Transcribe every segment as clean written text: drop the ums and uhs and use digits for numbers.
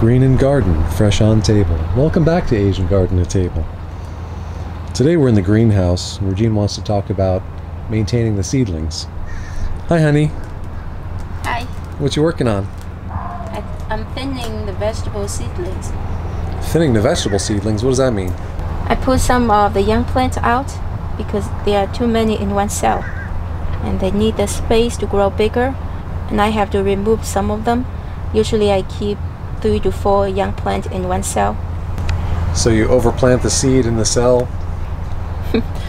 Green and Garden, fresh on table. Welcome back to Asian Garden to Table. Today we're in the greenhouse. Regine wants to talk about maintaining the seedlings. Hi, honey. Hi. What you working on? I'm thinning the vegetable seedlings. Thinning the vegetable seedlings? What does that mean? I pull some of the young plants out because there are too many in one cell and they need the space to grow bigger, and I have to remove some of them. Usually I keep 3 to 4 young plants in one cell. So you overplant the seed in the cell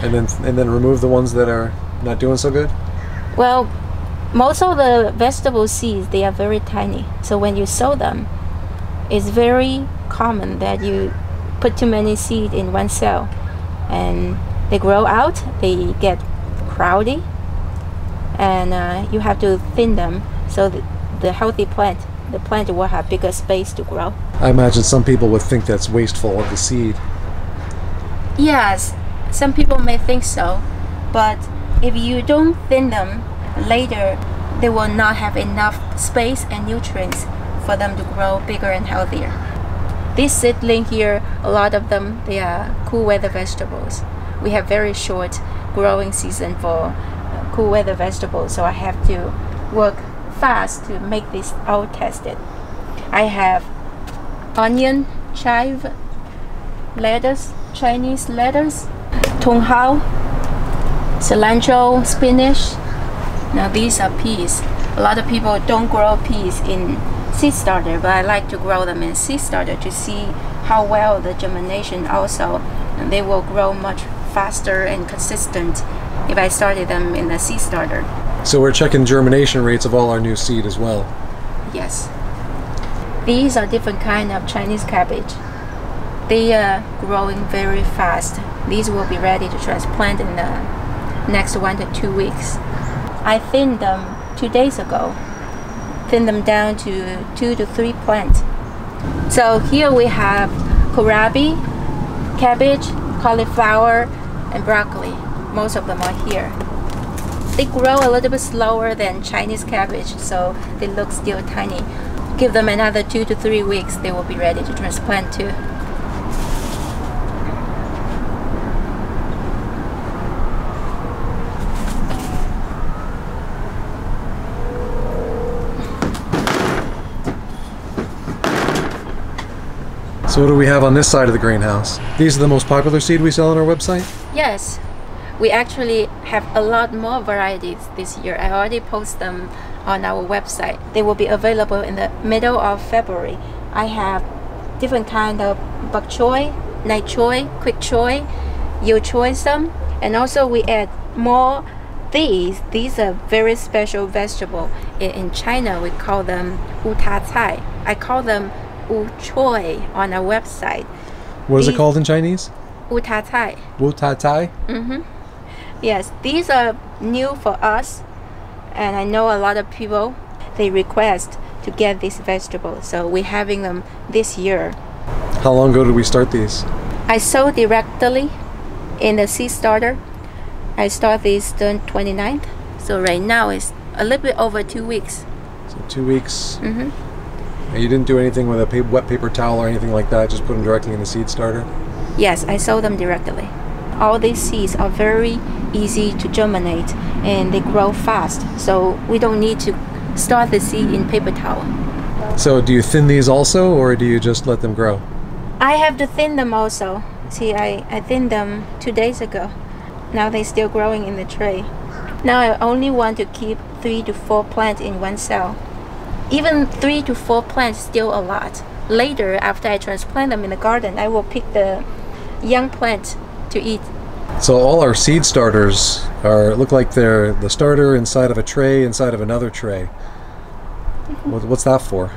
and then remove the ones that are not doing so good? Well, most of the vegetable seeds, they are very tiny. So when you sow them, it's very common that you put too many seeds in one cell and they grow out, they get crowdy, and you have to thin them so the healthy plant, the plant will have bigger space to grow. I imagine some people would think that's wasteful of the seed. Yes, some people may think so, but if you don't thin them, later they will not have enough space and nutrients for them to grow bigger and healthier. This seedling here, a lot of them, they are cool weather vegetables. We have very short growing season for cool weather vegetables, so I have to work fast to make this all tested. I have onion, chive, lettuce, Chinese lettuce, tonghao, cilantro, spinach. Now these are peas. A lot of people don't grow peas in seed starter, but I like to grow them in seed starter to see how well the germination also, and they will grow much faster and consistent if I started them in the seed starter. So we're checking germination rates of all our new seed as well? Yes. These are different kind of Chinese cabbage. They are growing very fast. These will be ready to transplant in the next 1 to 2 weeks. I thinned them 2 days ago. Thin them down to 2 to 3 plants. So here we have kohlrabi, cabbage, cauliflower, and broccoli. Most of them are here. They grow a little bit slower than Chinese cabbage, so they look still tiny. Give them another 2 to 3 weeks, they will be ready to transplant too. So what do we have on this side of the greenhouse? These are the most popular seed we sell on our website? Yes, we actually have a lot more varieties this year. I already post them on our website. They will be available in the middle of February. I have different kind of bok choy, night choy, quick choy, yo choy some, and also we add more these. These are very special vegetable. In China we call them wu ta cai. I call them wu choy on our website. What is it called in Chinese? Wu ta cai. Wu ta cai? Yes, these are new for us, and I know a lot of people, they request to get these vegetables, so we're having them this year. How long ago did we start these? I sow directly in the seed starter. I start these the 29th, so right now it's a little bit over 2 weeks. So 2 weeks. And you didn't do anything with a wet paper towel or anything like that, just put them directly in the seed starter? Yes, I sow them directly. All these seeds are very easy to germinate and they grow fast, so we don't need to start the seed in paper towel. So do you thin these also, or do you just let them grow? I have to thin them also. See, I thinned them 2 days ago. Now they're still growing in the tray. Now I only want to keep 3 to 4 plants in one cell. Even 3 to 4 plants is still a lot. Later, after I transplant them in the garden, I will pick the young plant to eat. So all our seed starters look like they're the starter inside of a tray inside of another tray. What's that for?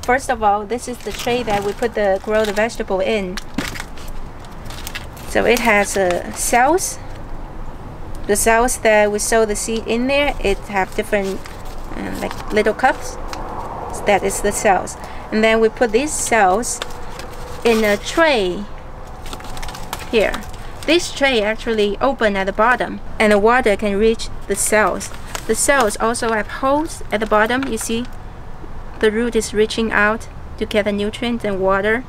First of all, this is the tray that we grow the vegetable in. So it has cells. The cells that we sow the seed in there, it have different like little cups. So that is the cells. And then we put these cells in a tray here. This tray actually open at the bottom and the water can reach the cells. The cells also have holes at the bottom. You see the root is reaching out to get the nutrients and water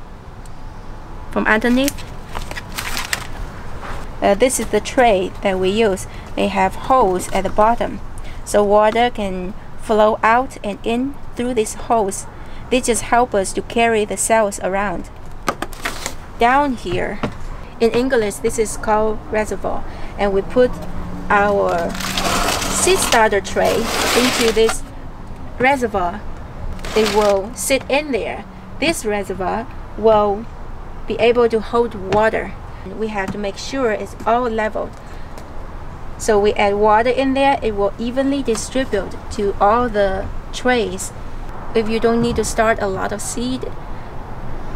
from underneath. This is the tray that we use. They have holes at the bottom, so water can flow out and in through these holes. They just help us to carry the cells around. Down here, in English, this is called reservoir, and we put our seed starter tray into this reservoir. It will sit in there. This reservoir will be able to hold water. We have to make sure it's all leveled. So we add water in there, it will evenly distribute to all the trays. If you don't need to start a lot of seed,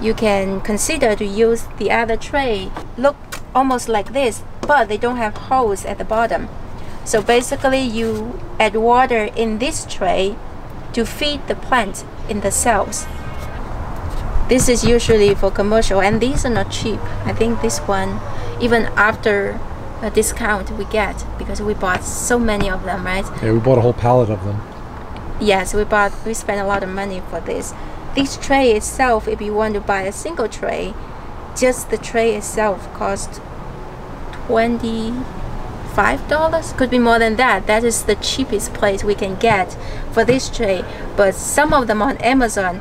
you can consider to use the other tray. Look almost like this, but they don't have holes at the bottom. So basically you add water in this tray to feed the plant in the cells. This is usually for commercial, and these are not cheap. I think this one, even after a discount we get, because we bought so many of them, right? Yeah, we bought a whole pallet of them. Yes, we spent a lot of money for this. This tray itself, if you want to buy a single tray, just the tray itself costs $25. Could be more than that. That is the cheapest place we can get for this tray. But some of them on Amazon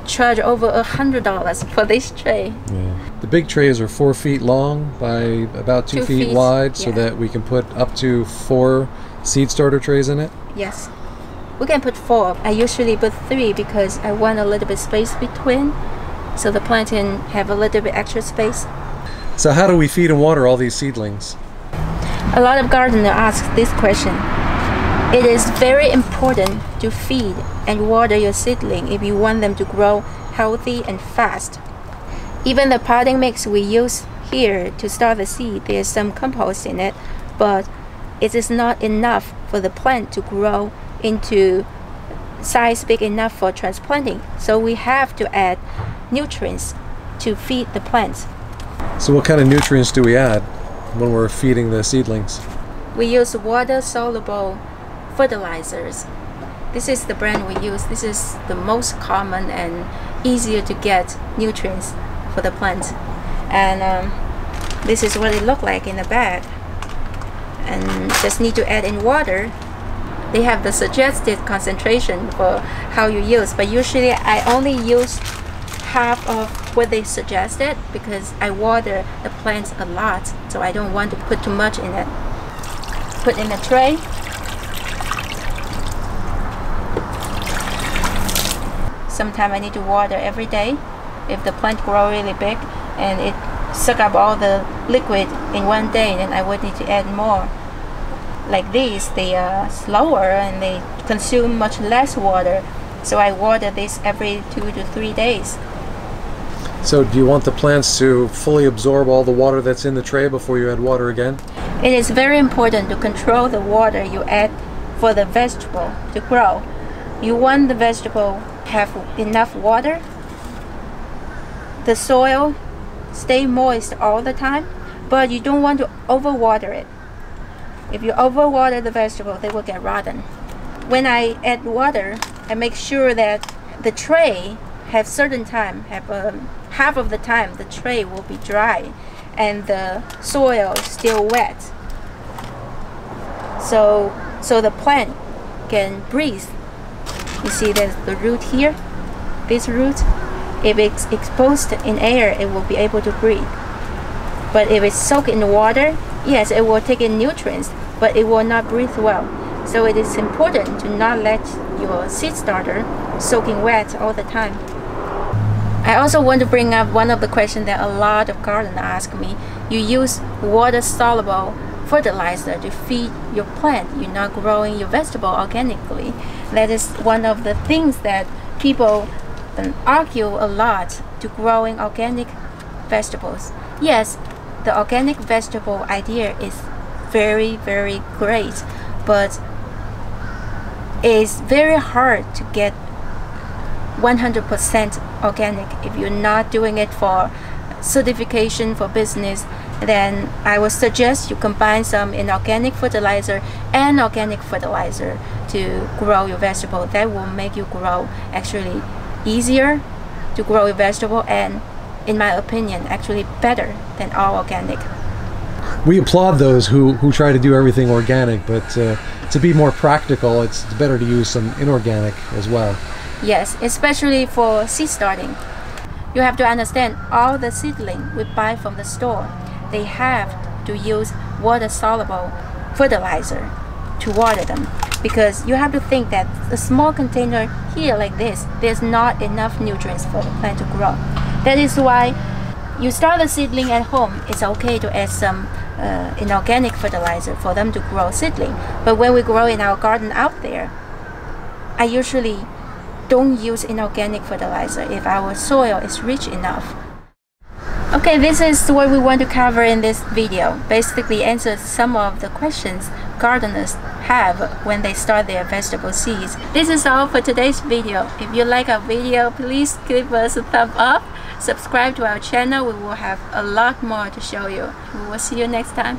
charge over $100 for this tray. Yeah. The big trays are 4 feet long by about 2 feet wide, so that we can put up to 4 seed starter trays in it. Yes, we can put 4. I usually put 3 because I want a little bit space between, so the plant can have a little bit extra space. So how do we feed and water all these seedlings? A lot of gardeners ask this question. It is very important to feed and water your seedling if you want them to grow healthy and fast. Even the potting mix we use here to start the seed, there's some compost in it, but it is not enough for the plant to grow into size big enough for transplanting. So we have to add nutrients to feed the plants. So what kind of nutrients do we add when we're feeding the seedlings? We use water-soluble fertilizers. This is the brand we use. This is the most common and easier to get nutrients for the plant. And this is what it looks like in the bag. And just need to add in water. They have the suggested concentration for how you use, but usually I only use half of what they suggested because I water the plants a lot, so I don't want to put too much in it. Put in a tray. Sometimes I need to water every day. If the plant grows really big and it suck up all the liquid in one day, then I would need to add more. Like these, they are slower and they consume much less water, so I water this every 2 to 3 days. So do you want the plants to fully absorb all the water that's in the tray before you add water again? It is very important to control the water you add for the vegetable to grow. You want the vegetable have enough water, the soil stay moist all the time, but you don't want to overwater it. If you overwater the vegetable, they will get rotten. When I add water, I make sure that the tray have certain time, half of the time the tray will be dry and the soil is still wet. So the plant can breathe. You see there's the root here, this root. If it's exposed in air, it will be able to breathe. But if it's soaked in water, yes, it will take in nutrients, but it will not breathe well. So it is important to not let your seed starter soaking wet all the time. I also want to bring up one of the questions that a lot of gardeners ask me. You use water-soluble fertilizer to feed your plant. You're not growing your vegetable organically. That is one of the things that people argue a lot to growing organic vegetables. Yes, the organic vegetable idea is very, very great, but it's very hard to get 100% organic. If you're not doing it for certification for business, then I would suggest you combine some inorganic fertilizer and organic fertilizer to grow your vegetable. That will make you grow actually easier to grow a vegetable, and in my opinion, actually better than all organic. We applaud those who try to do everything organic, but to be more practical, it's better to use some inorganic as well. Yes, especially for seed starting. You have to understand all the seedling we buy from the store, they have to use water-soluble fertilizer to water them, because you have to think that a small container here like this, there's not enough nutrients for the plant to grow. That is why you start a seedling at home, it's okay to add some inorganic fertilizer for them to grow seedling. But when we grow in our garden out there, I usually don't use inorganic fertilizer if our soil is rich enough. Okay, this is what we want to cover in this video. Basically answer some of the questions gardeners have when they start their vegetable seeds. This is all for today's video. If you like our video, please give us a thumb up. Subscribe to our channel. We will have a lot more to show you. We will see you next time.